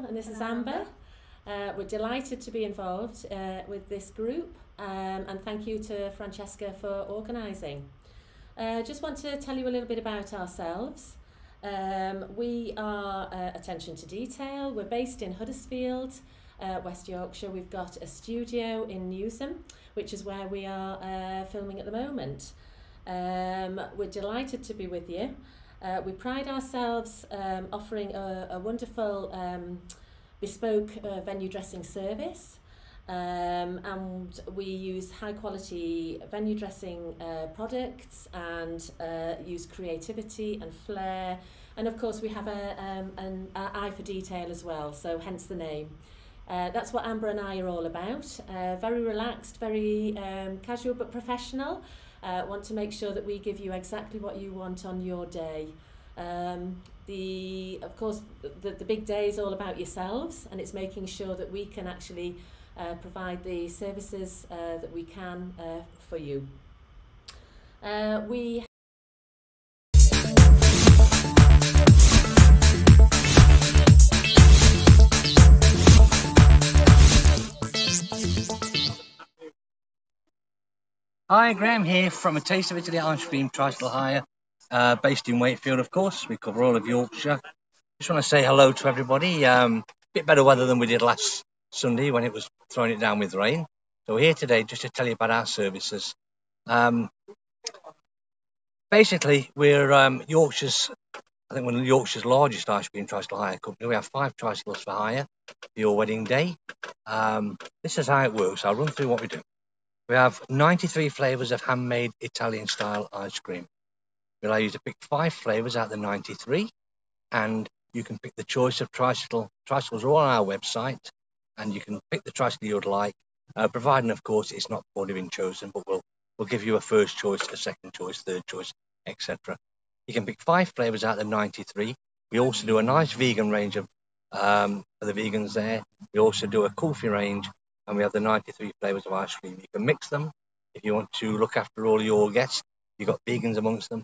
and this is Amber. We're delighted to be involved with this group, and thank you to Francesca for organising. Just want to tell you a little bit about ourselves. We are Attention to Detail. We're based in Huddersfield, West Yorkshire. We've got a studio in Newsham, which is where we are filming at the moment. We're delighted to be with you. We pride ourselves offering a wonderful bespoke venue dressing service, and we use high quality venue dressing products and use creativity and flair, and of course we have an eye for detail as well, so hence the name. That's what Amber and I are all about. Very relaxed, very casual but professional. Want to make sure that we give you exactly what you want on your day. Of course, the big day is all about yourselves, and it's making sure that we can actually provide the services that we can for you. We Hi, Graham here from A Taste of Italy Ice Cream, Tristle Hire, based in Wakefield, of course. We cover all of Yorkshire. Just want to say hello to everybody. Bit better weather than we did last Sunday when it was throwing it down with rain. So we're here today just to tell you about our services. Basically, we're Yorkshire's, I think, one of Yorkshire's largest ice cream Tristle Hire company. We have 5 Tristles for hire for your wedding day. This is how it works. I'll run through what we do. We have 93 flavours of handmade Italian-style ice cream. We allow you to pick 5 flavours out of the 93, and you can pick the choice of Tristle. Tristles are all on our website, and you can pick the Tristle you'd like, providing, of course, it's not already been chosen, but we'll give you a first choice, a second choice, third choice, etc. You can pick 5 flavours out of the 93. We also do a nice vegan range of for the vegans there. We also do a coffee range, and we have the 93 flavours of ice cream. You can mix them if you want to look after all your guests. You've got vegans amongst them.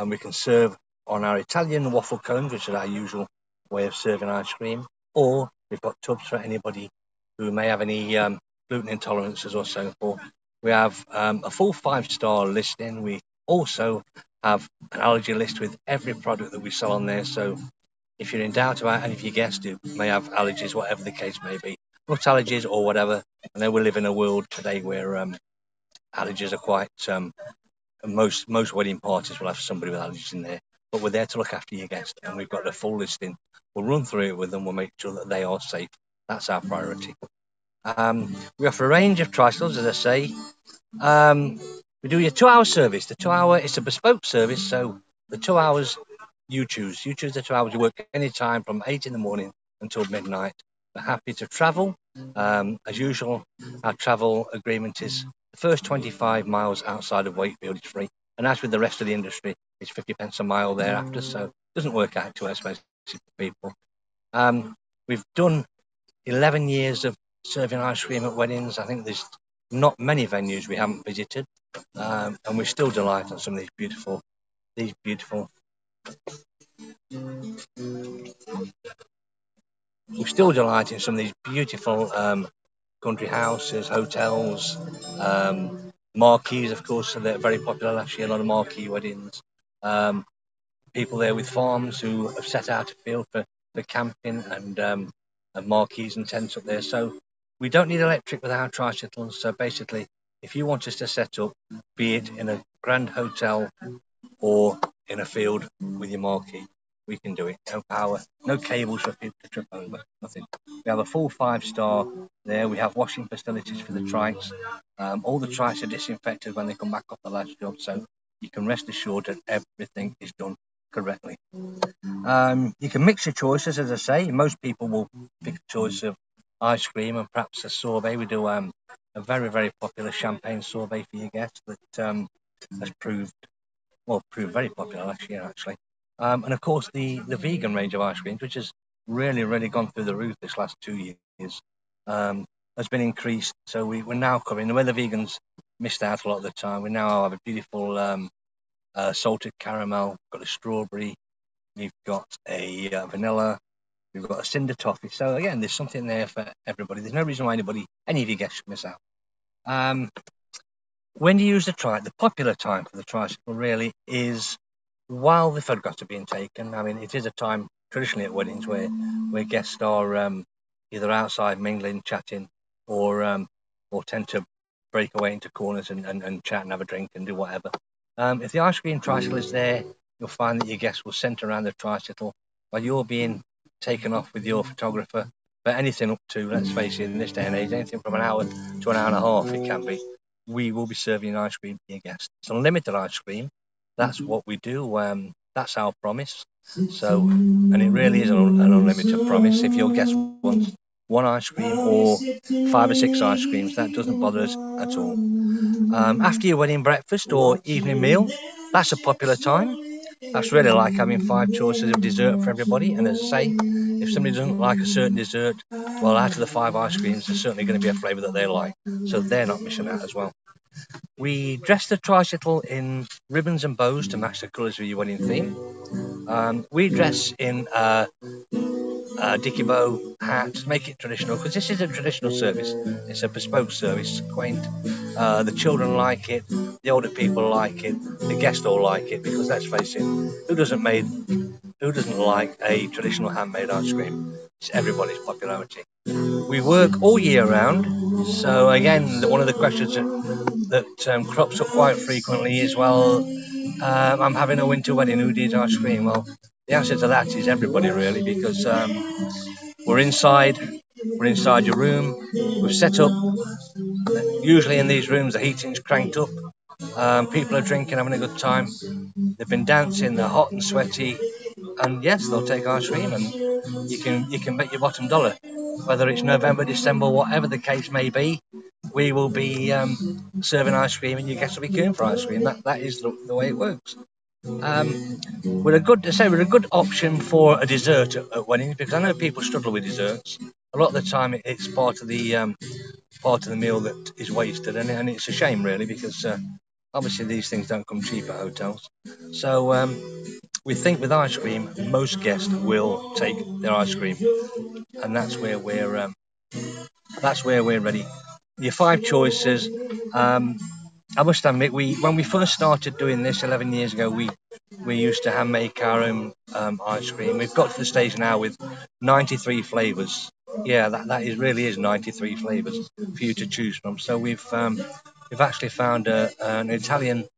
We can serve on our Italian waffle cones, which is our usual way of serving ice cream, or we've got tubs for anybody who may have any gluten intolerances or so forth. We have a full 5-star listing. We also have an allergy list with every product that we sell on there. So if you're in doubt about any of your guests who may have allergies, whatever the case may be, nut allergies or whatever. I know we live in a world today where allergies are quite most wedding parties will have somebody with allergies in there, but we're there to look after your guests, and we've got a full listing. We'll run through it with them. We'll make sure that they are safe. That's our priority. We offer a range of Tristles, as I say. We do your 2-hour service. The 2-hour is a bespoke service, so the 2 hours you choose. You choose the 2 hours. You work any time from 8 in the morning until midnight. We're happy to travel. As usual, our travel agreement is the first 25 miles outside of Wakefield is free, and as with the rest of the industry, it's 50 pence a mile thereafter, so it doesn't work out too expensive for people. We've done 11 years of serving ice cream at weddings. I think there's not many venues we haven't visited, and we're still delighted on some of these beautiful We're still delighted in some of these beautiful country houses, hotels, marquees, of course, so they're very popular last year, a lot of marquee weddings. People there with farms who have set out afield for camping, and marquees and tents up there. So we don't need electric with our tricycles. So basically, if you want us to set up, be it in a grand hotel or in a field with your marquee, we can do it. No power, no cables for people to trip over, nothing. We have a full 5-star there. We have washing facilities for the trikes. All the trikes are disinfected when they come back off the last job, so you can rest assured that everything is done correctly. You can mix your choices, as I say. Most people will pick a choice of ice cream and perhaps a sorbet. We do a very, very popular champagne sorbet for your guests that has proved very popular last year, actually. And of course, the vegan range of ice creams, which has really gone through the roof this last 2 years, has been increased. So we're now covering where the vegans missed out a lot of the time. We now have a beautiful salted caramel, got a strawberry, we've got a vanilla, We've got a cinder toffee. So again, there's something there for everybody. There's no reason why any of you guests should miss out. When you use the trike, the popular time for the tricycle really is while the photographs are being taken. I mean, it is a time traditionally at weddings where guests are either outside mingling, chatting, or tend to break away into corners and chat and have a drink and do whatever. If the ice cream tricycle is there, you'll find that your guests will centre around the tricycle while you're being taken off with your photographer. But anything up to, let's face it, in this day and age, anything from an hour to an hour and a half, it can be. We will be serving ice cream to your guests. It's unlimited ice cream. That's what we do. That's our promise. So, and it really is an unlimited promise. If your guest wants one ice cream or 5 or 6 ice creams, that doesn't bother us at all. After your wedding breakfast or evening meal, that's a popular time. That's really like having 5 choices of dessert for everybody. And as I say, if somebody doesn't like a certain dessert, well, out of the 5 ice creams, there's certainly going to be a flavour that they like. So they're not missing out as well. We dress the tricycle in ribbons and bows to match the colours of your wedding theme. We dress in dicky bow hat, make it traditional, because this is a traditional service. It's a bespoke service, quaint. The children like it, the older people like it, the guests all like it, because let's face it, who doesn't like a traditional handmade ice cream? It's everybody's popularity. We work all year round, so again, one of the questions that crops up quite frequently is, well, I'm having a winter wedding, who needs ice cream? Well, the answer to that is everybody, really, because we're inside your room, we've set up, usually in these rooms the heating's cranked up, people are drinking, having a good time, they've been dancing, they're hot and sweaty, and yes, they'll take ice cream, and you can bet your bottom dollar, whether it's November, December, whatever the case may be, we will be serving ice cream and your guests will be queuing for ice cream. That is the way it works. We're a good option for a dessert at weddings, because I know people struggle with desserts. A lot of the time, it's part of the meal that is wasted, and it's a shame, really, because obviously these things don't come cheap at hotels. So we think with ice cream, most guests will take their ice cream, and that's where we're ready. Your 5 choices. I must admit, when we first started doing this 11 years ago, we used to hand make our own ice cream. We've got to the stage now with 93 flavours. Yeah, that really is 93 flavours for you to choose from. So we've actually found an Italian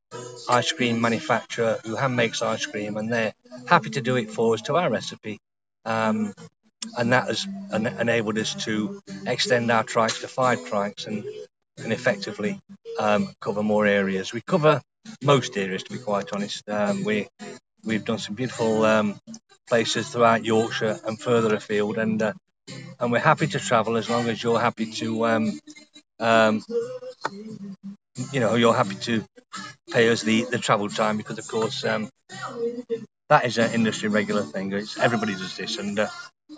ice cream manufacturer who hand makes ice cream, and they're happy to do it for us to our recipe. And that has enabled us to extend our trikes to 5 trikes and effectively cover more areas. We cover most areas, to be quite honest. We've done some beautiful places throughout Yorkshire and further afield, and we're happy to travel as long as you're happy to you're happy to pay us the travel time, because of course that is an industry regular thing. Everybody does this, and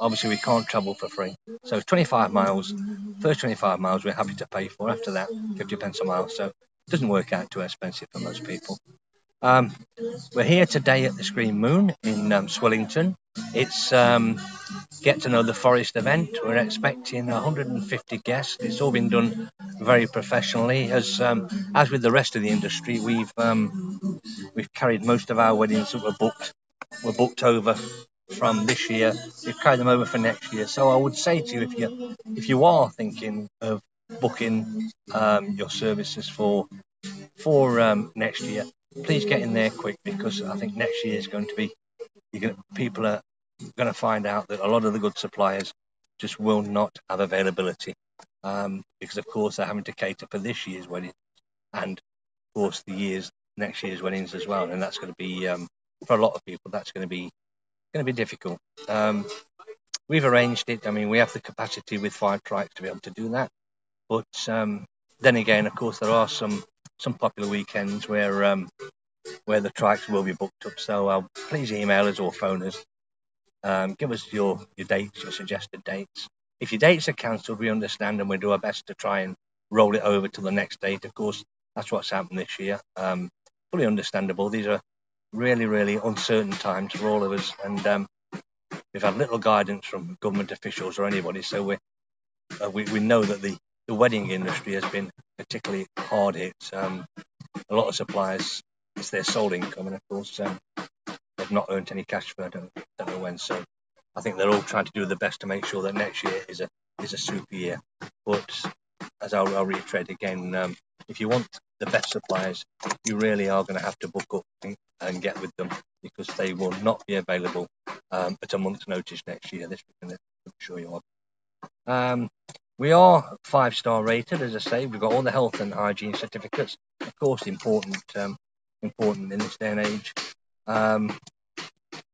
obviously we can't travel for free. So 25 miles, first 25 miles we're happy to pay for. After that, 50 pence a mile. So it doesn't work out too expensive for most people. We're here today at the Screen Moon in Swillington. It's Get to Know the Forest event. We're expecting 150 guests. It's all been done very professionally. As with the rest of the industry, we've carried most of our weddings that were booked over from this year. We've carried them over for next year. So I would say to you, if you are thinking of booking your services for next year, please get in there quick, because I think next year is going to be, people are going to find out that a lot of the good suppliers just will not have availability, because of course they're having to cater for this year's wedding and of course next year's weddings as well, and that's going to be for a lot of people, that's going to be difficult. We've arranged it. I mean, we have the capacity with 5 trikes to be able to do that, but then again, of course, there are some popular weekends where the trikes will be booked up. So please email us or phone us. Give us your dates, your suggested dates. If your dates are cancelled, we understand, and we'll do our best to try and roll it over to the next date. Of course, that's what's happened this year. Fully understandable. These are really, really uncertain times for all of us, and we've had little guidance from government officials or anybody, so we know that the wedding industry has been particularly hard hit. A lot of suppliers, it's their sole income, and of course they've not earned any cash for I don't know when. So I think they're all trying to do the best to make sure that next year is a super year. But as I'll reiterate again, if you want the best suppliers, you really are going to have to book up and get with them, because they will not be available at a month's notice next year. This we can assure you of. We are 5-star rated, as I say. We've got all the health and hygiene certificates, of course, important in this day and age.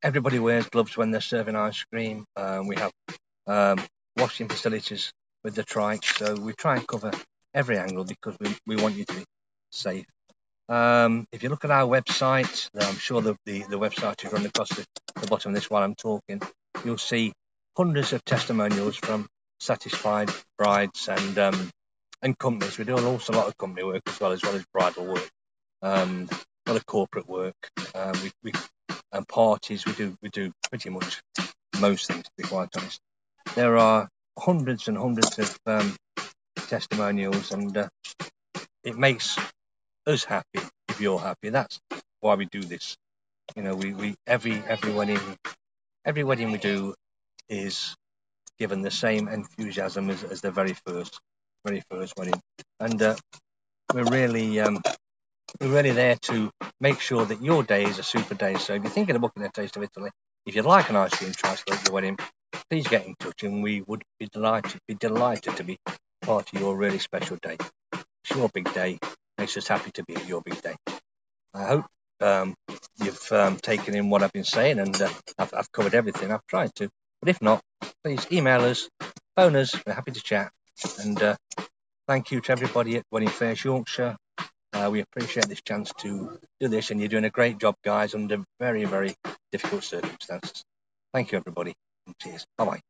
Everybody wears gloves when they're serving ice cream. We have washing facilities with the trike, so we try and cover every angle because we want you to be safe. If you look at our website, I'm sure the website is run across the bottom of this while I'm talking, you'll see hundreds of testimonials from satisfied brides and companies. We do also a lot of company work as well as bridal work, a lot of corporate work, and parties. We do pretty much most things, to be quite honest. There are hundreds and hundreds of testimonials, and it makes us happy if you're happy. That's why we do this. You know, we every wedding we do is given the same enthusiasm as the very first wedding, and we're really there to make sure that your day is a super day. So if you're thinking of booking a Taste of Italy, if you'd like an ice cream Tristle at your wedding, please get in touch, and we would be delighted to be part of your really special day. It's your big day. Makes us happy to be at your big day. I hope you've taken in what I've been saying, and I've covered everything. I've tried to, but if not, please email us, phone us. We're happy to chat. And thank you to everybody at Wedding Fairs Yorkshire. We appreciate this chance to do this, and you're doing a great job, guys, under very, very difficult circumstances. Thank you, everybody, and cheers. Bye-bye.